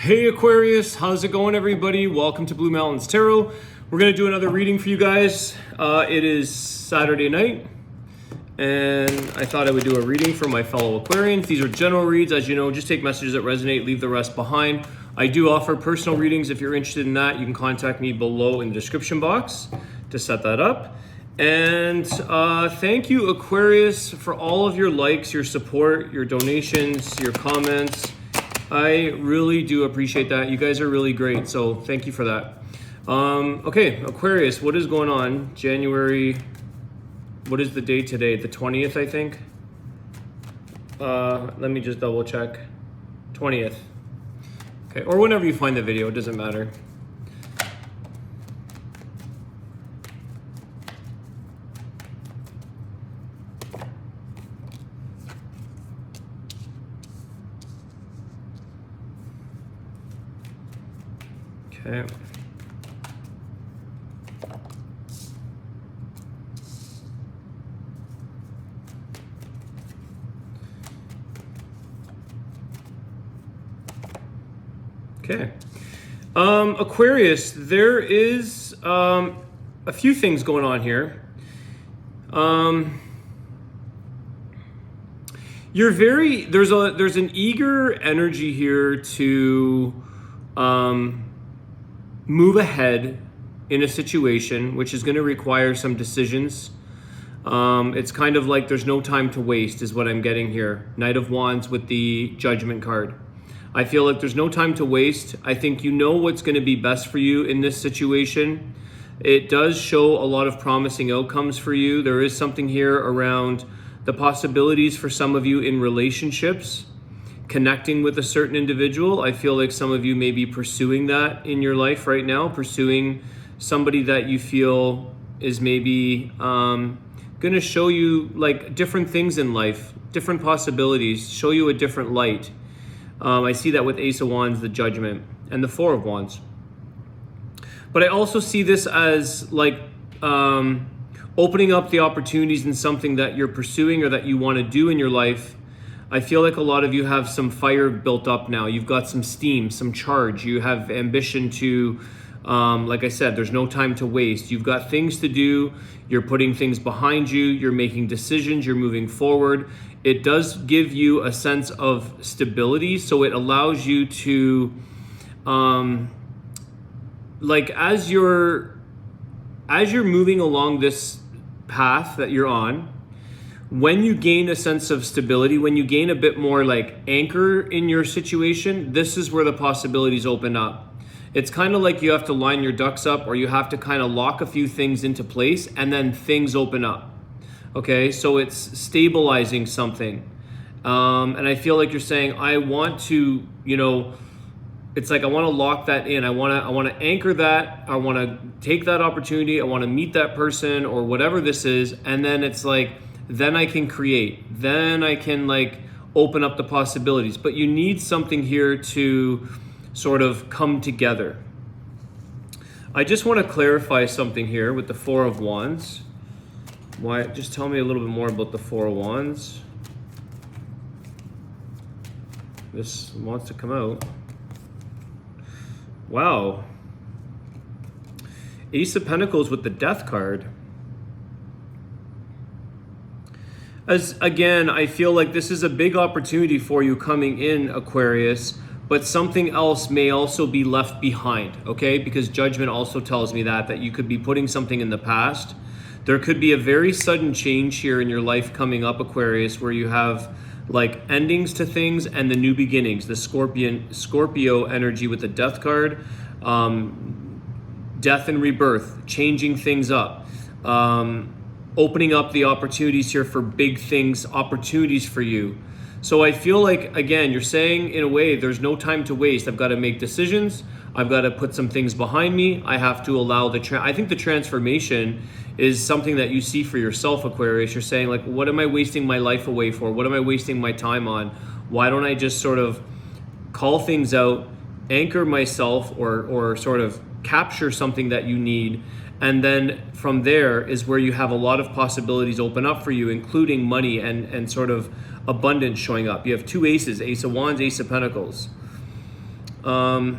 Hey Aquarius, how's it going everybody? Welcome to Blue Mountains Tarot. We're going to do another reading for you guys. It is Saturday night and I thought I would do a reading for my fellow Aquarians. These are general reads. As you know, just take messages that resonate, leave the rest behind. I do offer personal readings. If you're interested in that, you can contact me below in the description box to set that up. And thank you Aquarius for all of your likes, your support, your donations, your comments. I really do appreciate that. You guys are really great, so thank you for that. Okay, Aquarius, what is going on? January, what is the date today? The 20th, I think. Let me just double check. 20th. Okay, or whenever you find the video, it doesn't matter. Okay. Okay. Aquarius, there is a few things going on here. There's an eager energy here to move ahead in a situation which is going to require some decisions. It's kind of like there's no time to waste is what I'm getting here. Knight of Wands with the Judgment card. I feel like there's no time to waste. I think you know what's going to be best for you in this situation. It does show a lot of promising outcomes for you. There is something here around the possibilities for some of you in relationships, connecting with a certain individual. I feel like some of you may be pursuing that in your life right now, pursuing somebody that you feel is maybe going to show you like different things in life, different possibilities, show you a different light. I see that with Ace of Wands, the Judgment, and the Four of Wands. But I also see this as like opening up the opportunities in something that you're pursuing or that you want to do in your life. I feel like a lot of you have some fire built up now. You've got some steam, some charge. You have ambition to, like I said, there's no time to waste. You've got things to do. You're putting things behind you. You're making decisions. You're moving forward. It does give you a sense of stability. So it allows you to, like as you're moving along this path that you're on, when you gain a sense of stability, when you gain a bit more like anchor in your situation, this is where the possibilities open up. It's kind of like you have to line your ducks up, or you have to kind of lock a few things into place and then things open up. Okay, so it's stabilizing something. And I feel like you're saying, I want to, you know, it's like I want to lock that in. I want to anchor that. I want to take that opportunity. I want to meet that person or whatever this is. And then it's like, then I can create, then I can like open up the possibilities. But you need something here to sort of come together. I just want to clarify something here with the Four of Wands. Why? Just tell me a little bit more about the Four of Wands. This wants to come out. Wow. Ace of Pentacles with the Death card. As again, I feel like this is a big opportunity for you coming in, Aquarius, but something else may also be left behind, okay? Because Judgment also tells me that you could be putting something in the past. There could be a very sudden change here in your life coming up, Aquarius, where you have like endings to things and the new beginnings, the Scorpio energy with the Death card, death and rebirth, changing things up. Opening up the opportunities here for big things, opportunities for you. So I feel like, again, you're saying in a way, there's no time to waste. I've got to make decisions. I've got to put some things behind me. I have to allow I think the transformation is something that you see for yourself, Aquarius. You're saying like, what am I wasting my life away for? What am I wasting my time on? Why don't I just sort of call things out, anchor myself, or sort of capture something that you need, and then from there is where you have a lot of possibilities open up for you, including money and sort of abundance showing up. You have two aces, Ace of Wands, Ace of Pentacles. For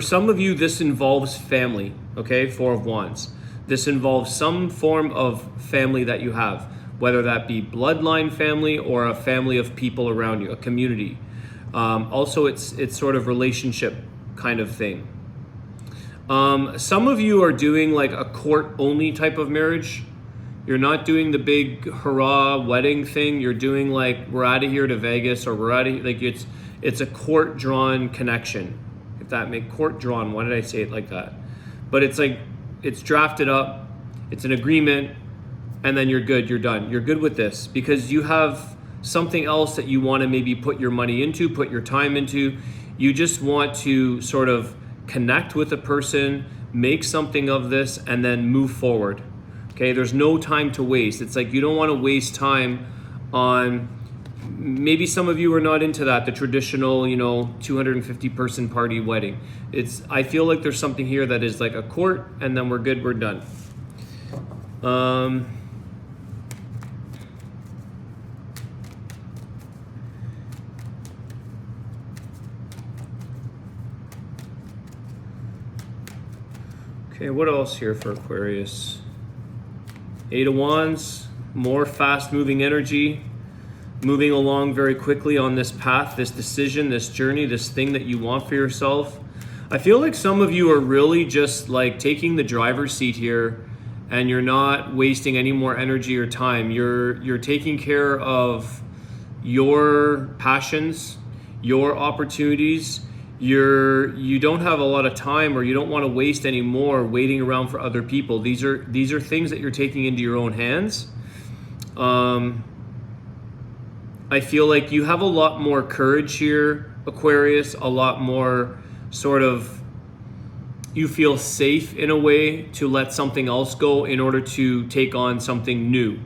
some of you, this involves family, okay? Four of Wands. This involves some form of family that you have, whether that be bloodline family or a family of people around you, a community. Also, it's sort of relationship kind of thing. Some of you are doing like a court-only type of marriage. You're not doing the big hurrah wedding thing. You're doing like, we're out of here to Vegas, or we're out of here, like it's a court-drawn connection. If that make court-drawn, why did I say it like that? But it's like, it's drafted up, it's an agreement, and then you're good, you're done. You're good with this because you have something else that you want to maybe put your money into, put your time into. You just want to sort of connect with a person, make something of this, and then move forward. Okay, there's no time to waste. It's like you don't want to waste time on, maybe some of you are not into that, the traditional, 250 person party wedding. I feel like there's something here that is like a court, and then we're good, we're done. Okay, what else here for Aquarius? Eight of Wands, more fast-moving energy, moving along very quickly on this path, this decision, this journey, this thing that you want for yourself. I feel like some of you are really just like taking the driver's seat here, and you're not wasting any more energy or time. You're taking care of your passions, your opportunities. You don't have a lot of time, or you don't want to waste any more waiting around for other people. These are things that you're taking into your own hands. I feel like you have a lot more courage here, Aquarius, a lot more sort of, you feel safe in a way to let something else go in order to take on something new.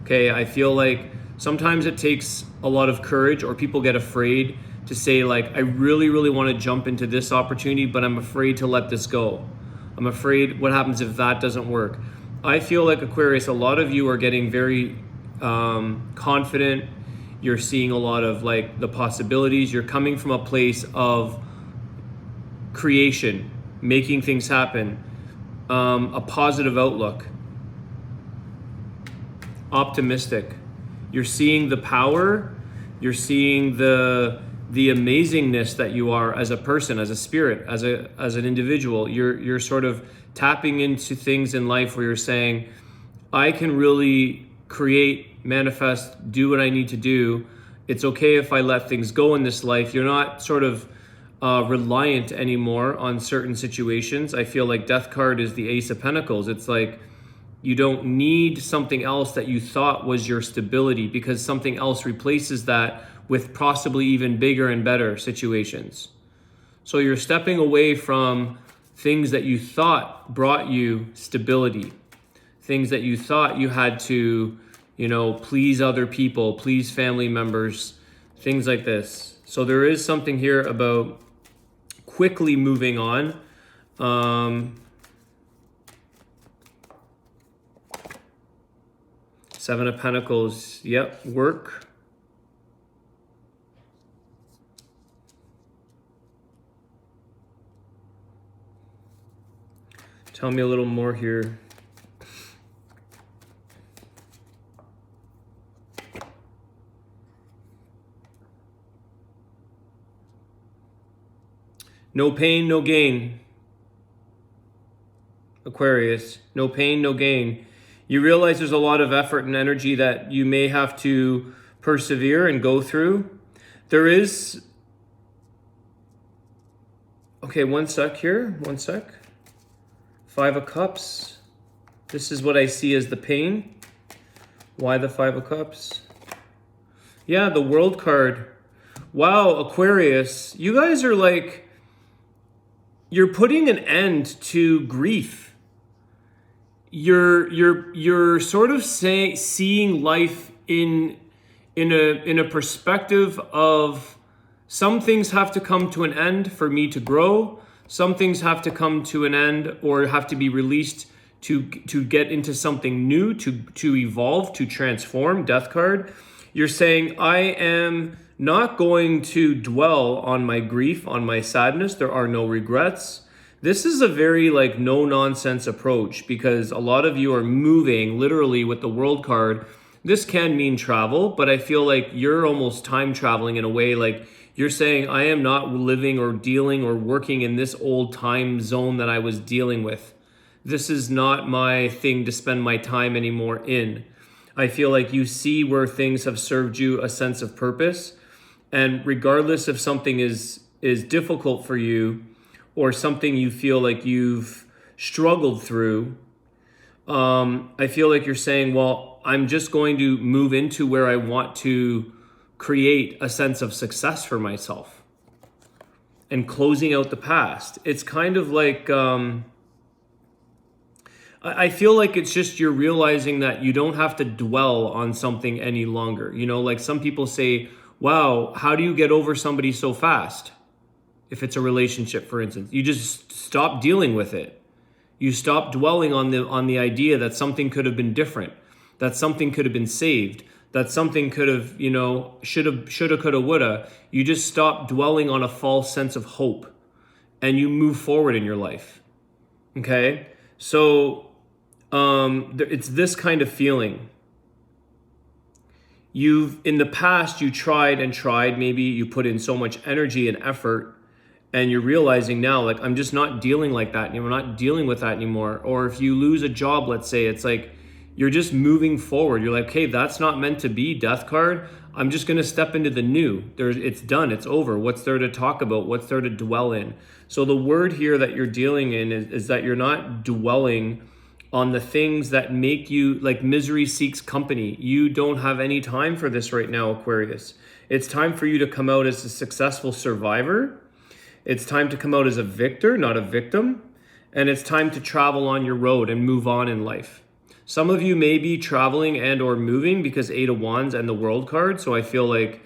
Okay, I feel like sometimes it takes a lot of courage, or people get afraid to say like, I really, really want to jump into this opportunity, but I'm afraid to let this go. I'm afraid what happens if that doesn't work. I feel like, Aquarius, a lot of you are getting very confident. You're seeing a lot of like the possibilities. You're coming from a place of creation, making things happen, a positive outlook, optimistic. You're seeing the power. You're seeing the amazingness that you are as a person, as a spirit, as an individual. You're sort of tapping into things in life where you're saying, I can really create, manifest, do what I need to do. It's okay if I let things go in this life. You're not sort of reliant anymore on certain situations. I feel like Death card is the Ace of Pentacles. It's like you don't need something else that you thought was your stability, because something else replaces that with possibly even bigger and better situations. So you're stepping away from things that you thought brought you stability, things that you thought you had to, please other people, please family members, things like this. So there is something here about quickly moving on. Seven of Pentacles, yep, work. Tell me a little more here. No pain, no gain. Aquarius, no pain, no gain. You realize there's a lot of effort and energy that you may have to persevere and go through. There is... Okay, one sec here, one sec. Five of Cups. This is what I see as the pain. Why the Five of Cups? Yeah, the World card. Wow, Aquarius, you guys are like, you're putting an end to grief. You're sort of seeing life in a perspective of, some things have to come to an end for me to grow. Some things have to come to an end or have to be released to get into something new, to evolve, to transform. Death card. You're saying, I am not going to dwell on my grief, on my sadness. There are no regrets. This is a very like no nonsense approach, because a lot of you are moving literally with the World card. This can mean travel, but I feel like you're almost time traveling in a way. Like you're saying, I am not living or dealing or working in this old time zone that I was dealing with. This is not my thing to spend my time anymore in. I feel like you see where things have served you a sense of purpose. And regardless if something is difficult for you or something you feel like you've struggled through, I feel like you're saying, well, I'm just going to move into where I want to create a sense of success for myself and closing out the past. It's kind of like, I feel like it's just you're realizing that you don't have to dwell on something any longer. You know, like some people say, wow, how do you get over somebody so fast? If it's a relationship, for instance, you just stop dealing with it. You stop dwelling on the idea that something could have been different, that something could have been saved, that something could have, you know, shoulda, coulda, woulda. You just stop dwelling on a false sense of hope and you move forward in your life. Okay? So it's this kind of feeling. In the past, you tried and tried, maybe you put in so much energy and effort, and you're realizing now, like, I'm just not dealing like that anymore. I'm not dealing with that anymore. Or if you lose a job, let's say, it's like, you're just moving forward. You're like, hey, that's not meant to be, death card. I'm just going to step into the new. It's done. It's over. What's there to talk about? What's there to dwell in? So the word here that you're dealing in is that you're not dwelling on the things that make you, like misery seeks company. You don't have any time for this right now, Aquarius. It's time for you to come out as a successful survivor. It's time to come out as a victor, not a victim. And it's time to travel on your road and move on in life. Some of you may be traveling and or moving because 8 of Wands and the World card. So I feel like,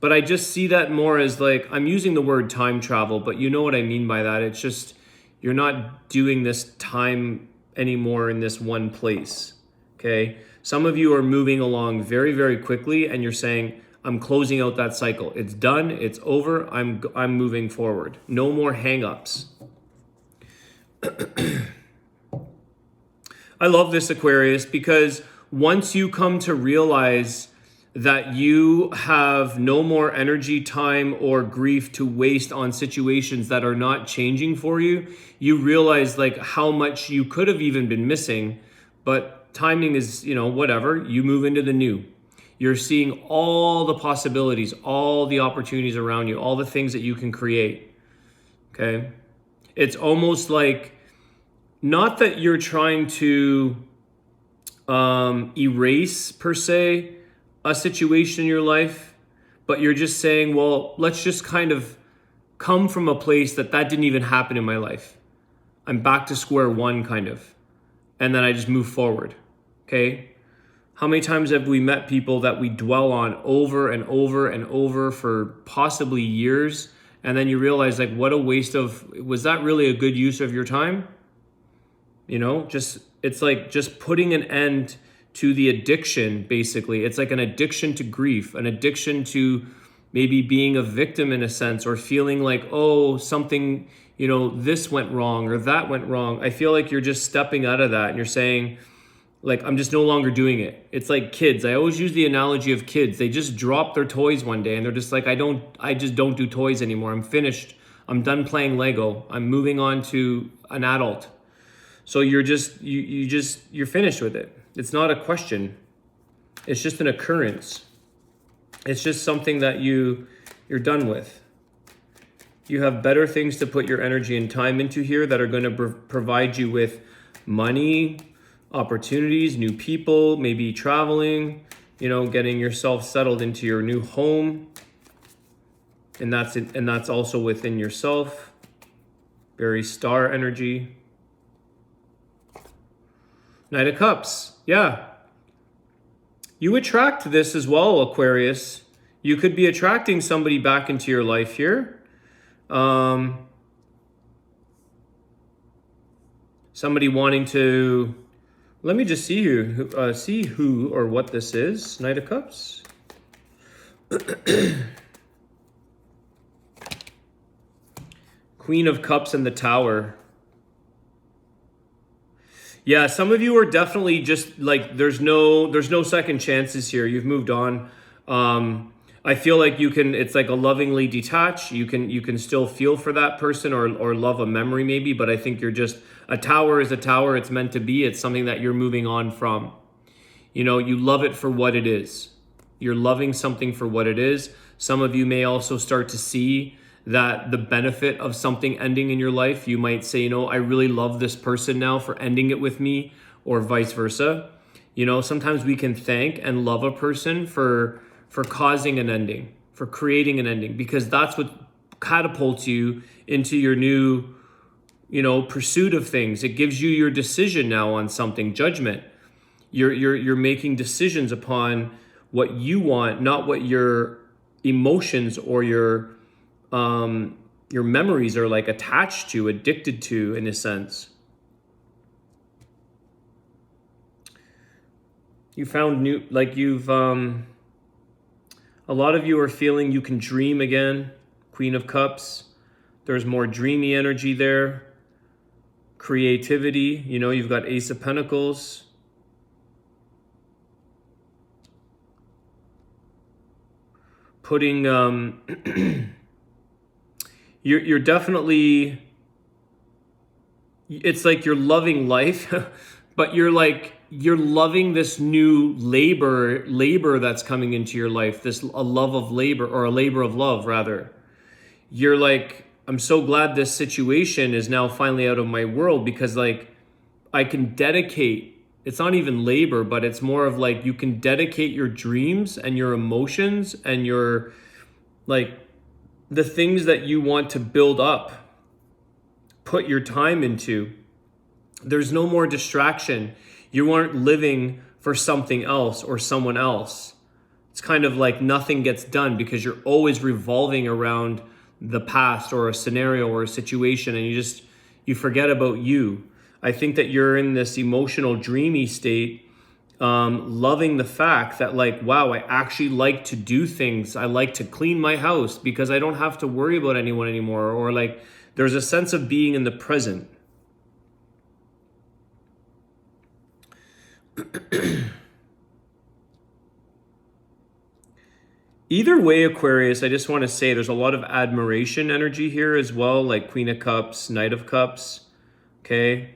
but I just see that more as like, I'm using the word time travel, but you know what I mean by that. It's just, you're not doing this time anymore in this one place. Okay. Some of you are moving along very, very quickly and you're saying, I'm closing out that cycle. It's done. It's over. I'm moving forward. No more hang-ups. I love this, Aquarius, because once you come to realize that you have no more energy, time, or grief to waste on situations that are not changing for you, you realize like how much you could have even been missing, but timing is, you know, whatever. You move into the new. You're seeing all the possibilities, all the opportunities around you, all the things that you can create. Okay? It's almost like, not that you're trying to erase, per se, a situation in your life, but you're just saying, well, let's just kind of come from a place that didn't even happen in my life. I'm back to square one, kind of. And then I just move forward. Okay? How many times have we met people that we dwell on over and over and over for possibly years, and then you realize, like, what a waste of, was that really a good use of your time? You know, it's like just putting an end to the addiction, basically. It's like an addiction to grief, an addiction to maybe being a victim in a sense, or feeling like, oh, something, you know, this went wrong or that went wrong. I feel like you're just stepping out of that and you're saying, like, I'm just no longer doing it. It's like kids. I always use the analogy of kids. They just drop their toys one day and they're just like, I just don't do toys anymore. I'm finished. I'm done playing Lego. I'm moving on to an adult. So you're finished with it. It's not a question. It's just an occurrence. It's just something that you're done with. You have better things to put your energy and time into here that are going to provide you with money, opportunities, new people, maybe traveling, you know, getting yourself settled into your new home. And that's also within yourself. Very star energy. Knight of Cups. Yeah. You attract this as well, Aquarius. You could be attracting somebody back into your life here. Somebody wanting to, let me just see who or what this is. Knight of Cups. Queen of Cups and the Tower. Yeah, some of you are definitely just like there's no second chances here. You've moved on. I feel like you can. It's like a lovingly detach. You can still feel for that person or love a memory maybe. But I think you're just a tower is a tower. It's meant to be. It's something that you're moving on from. You know, you love it for what it is. You're loving something for what it is. Some of you may also start to see that the benefit of something ending in your life, you might say, you know, I really love this person now for ending it with me, or vice versa. You know, sometimes we can thank and love a person for causing an ending, for creating an ending, because that's what catapults you into your new, you know, pursuit of things. It gives you your decision now on something, judgment. You're making decisions upon what you want, not what your emotions or your memories are like attached to, addicted to, in a sense. You found new, like you've, a lot of you are feeling you can dream again. Queen of Cups. There's more dreamy energy there. Creativity. You know, you've got Ace of Pentacles. Putting, you're definitely, it's like you're loving life, but you're loving this new labor that's coming into your life, a love of labor, or a labor of love rather. You're like, I'm so glad this situation is now finally out of my world, because like I can dedicate, it's not even labor, but it's more of like you can dedicate your dreams and your emotions and your like the things that you want to build up, put your time into. There's no more distraction. You aren't living for something else or someone else. It's kind of like nothing gets done because you're always revolving around the past or a scenario or a situation, and you forget about you. I think that you're in this emotional dreamy state, loving the fact that like, wow, I actually like to do things. I like to clean my house because I don't have to worry about anyone anymore. Or like there's a sense of being in the present. Either way, Aquarius, I just want to say there's a lot of admiration energy here as well, like Queen of Cups, Knight of Cups, okay?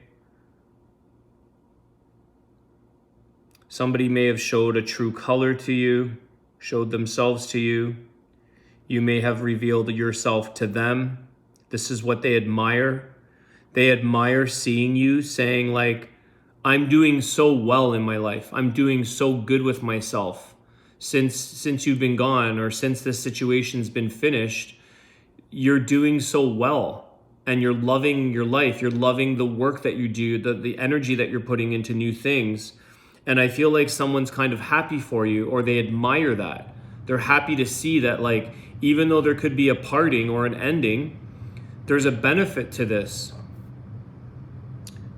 Somebody may have showed a true color to you, showed themselves to you. You may have revealed yourself to them. This is what they admire. They admire seeing you saying like, I'm doing so well in my life. I'm doing so good with myself. Since you've been gone, or since this situation's been finished, you're doing so well and you're loving your life. You're loving the work that you do, the energy that you're putting into new things. And I feel like someone's kind of happy for you, or they admire that. They're happy to see that, like, even though there could be a parting or an ending, there's a benefit to this.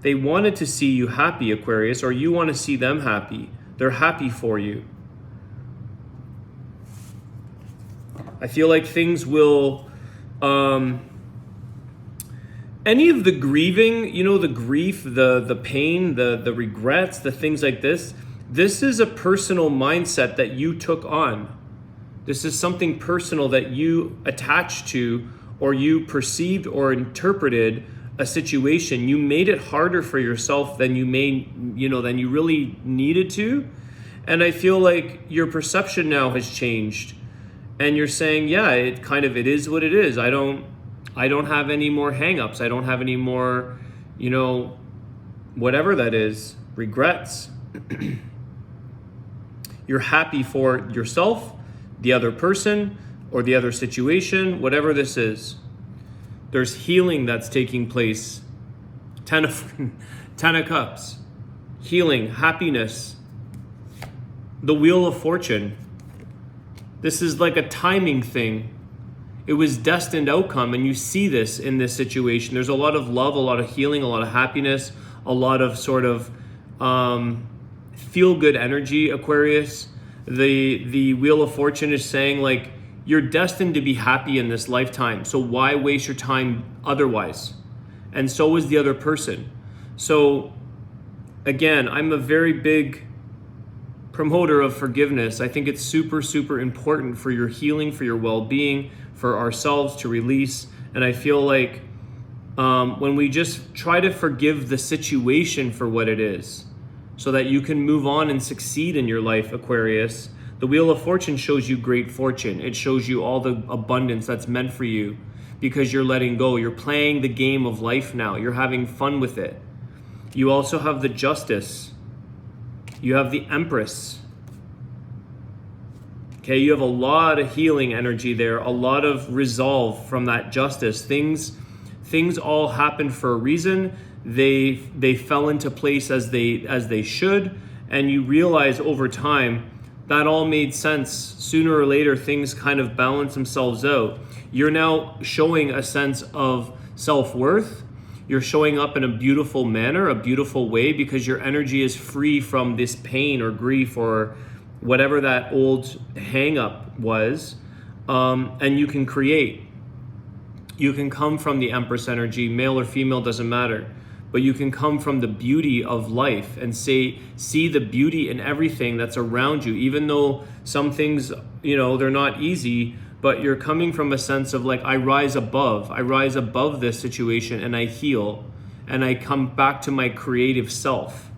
They wanted to see you happy, Aquarius, or you want to see them happy. They're happy for you. I feel like things will, any of the grieving, you know, the grief, the pain, the regrets, the things like this is a personal mindset that you took on. This is something personal that you attached to, or you perceived or interpreted a situation. You made it harder for yourself than than you really needed to. And I feel like your perception now has changed. And you're saying, yeah, it is what it is. I don't have any more hangups. I don't have any more, whatever that is, regrets. You're happy for yourself, the other person, or the other situation, whatever this is. There's healing that's taking place. 10 of Cups. Healing, happiness. The Wheel of Fortune. This is like a timing thing. It was destined outcome, and you see this in this situation. There's a lot of love, a lot of healing, a lot of happiness, a lot of sort of feel-good energy, Aquarius. The Wheel of Fortune is saying, like, You're destined to be happy in this lifetime. So why waste your time otherwise? And so is the other person. So again, I'm a very big promoter of forgiveness. I think it's super, super important for your healing, for your well-being, for ourselves to release. And I feel like when we just try to forgive the situation for what it is, so that you can move on and succeed in your life, Aquarius, the Wheel of Fortune shows you great fortune. It shows you all the abundance that's meant for you because you're letting go. You're playing the game of life now. You're having fun with it. You also have the Justice. You have the Empress. Okay, you have a lot of healing energy there, a lot of resolve from that Justice. Things all happened for a reason. They fell into place as they should, and you realize over time that all made sense. Sooner or later, things kind of balance themselves out. You're now showing a sense of self-worth. You're showing up in a beautiful manner, a beautiful way, because your energy is free from this pain or grief or whatever that old hang-up was, and you can create. You can come from the Empress energy, male or female, doesn't matter. But you can come from the beauty of life and see the beauty in everything that's around you, even though some things, they're not easy, but you're coming from a sense of like, I rise above this situation and I heal and I come back to my creative self.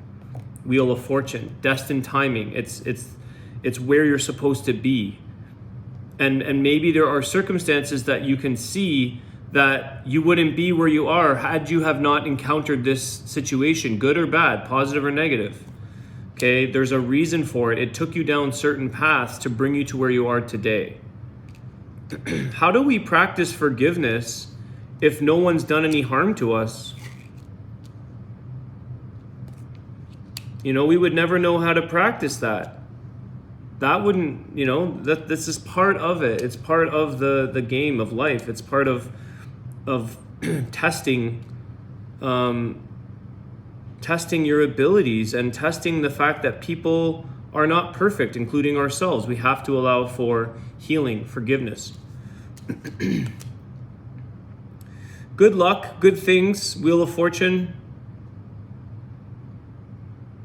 Wheel of Fortune, destined timing. It's where you're supposed to be. And maybe there are circumstances that you can see that you wouldn't be where you are had you have not encountered this situation, good or bad, positive or negative. Okay, there's a reason for it. It took you down certain paths to bring you to where you are today. How do we practice forgiveness if no one's done any harm to us? We would never know how to practice that. That wouldn't, this is part of it. It's part of the game of life. It's part of testing your abilities and testing the fact that people are not perfect, including ourselves. We have to allow for healing, forgiveness. Good luck, good things, Wheel of Fortune.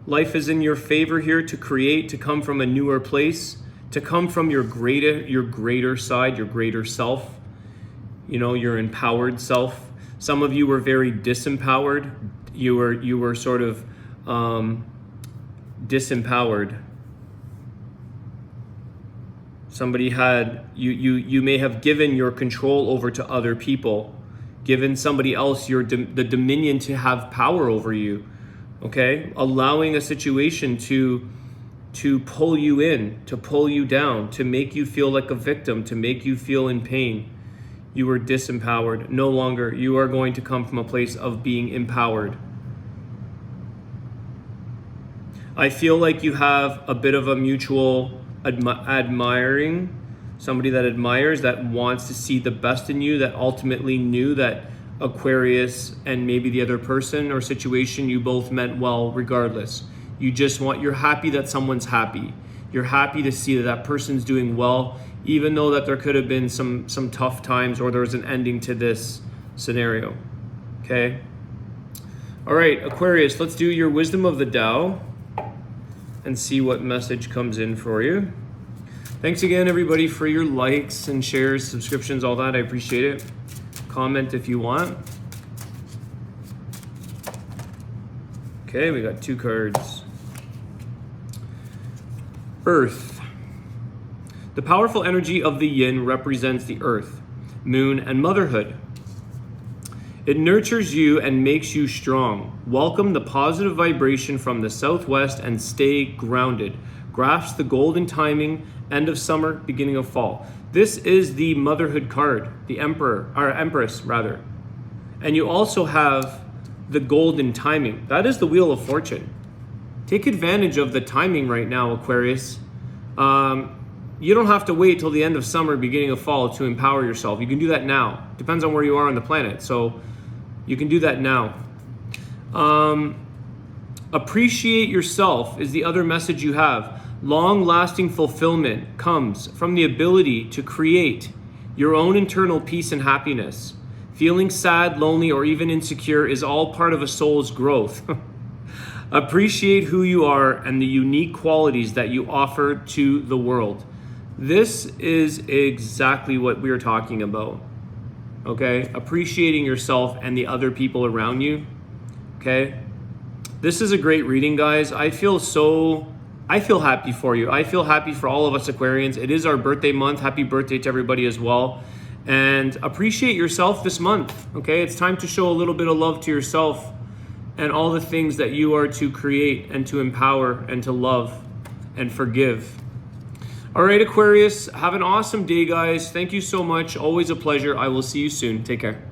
Life is in your favor here to create, to come from a newer place, to come from your greater side, your greater self. Your empowered self. Some of you were very disempowered. You were sort of disempowered. Somebody had you may have given your control over to other people, given somebody else the dominion to have power over you. Okay, allowing a situation to pull you in, to pull you down, to make you feel like a victim, to make you feel in pain. You were disempowered. No longer. You are going to come from a place of being empowered. I feel like you have a bit of a mutual admiring, somebody that admires, that wants to see the best in you, that ultimately knew that Aquarius and maybe the other person or situation, you both meant well regardless. You're happy that someone's happy. You're happy to see that person's doing well, even though that there could have been some tough times or there was an ending to this scenario. Okay? All right, Aquarius, let's do your Wisdom of the Tao and see what message comes in for you. Thanks again, everybody, for your likes and shares, subscriptions, all that. I appreciate it. Comment if you want. Okay, we got 2 cards. Earth. The powerful energy of the yin represents the earth, moon, and motherhood. It nurtures you and makes you strong. Welcome the positive vibration from the southwest and stay grounded. Grasp the golden timing, end of summer, beginning of fall. This is the motherhood card, the empress rather. And you also have the golden timing. That is the Wheel of Fortune. Take advantage of the timing right now, Aquarius. You don't have to wait till the end of summer, beginning of fall to empower yourself. You can do that now. Depends on where you are on the planet. So you can do that now. Appreciate yourself is the other message you have. Long-lasting fulfillment comes from the ability to create your own internal peace and happiness. Feeling sad, lonely, or even insecure is all part of a soul's growth. Appreciate who you are and the unique qualities that you offer to the world. This is exactly what we're talking about. Okay? Appreciating yourself and the other people around you. Okay? This is a great reading, guys. I feel happy for you. I feel happy for all of us Aquarians. It is our birthday month. Happy birthday to everybody as well. And appreciate yourself this month, okay? It's time to show a little bit of love to yourself and all the things that you are to create and to empower and to love and forgive. All right, Aquarius, have an awesome day, guys. Thank you so much. Always a pleasure. I will see you soon. Take care.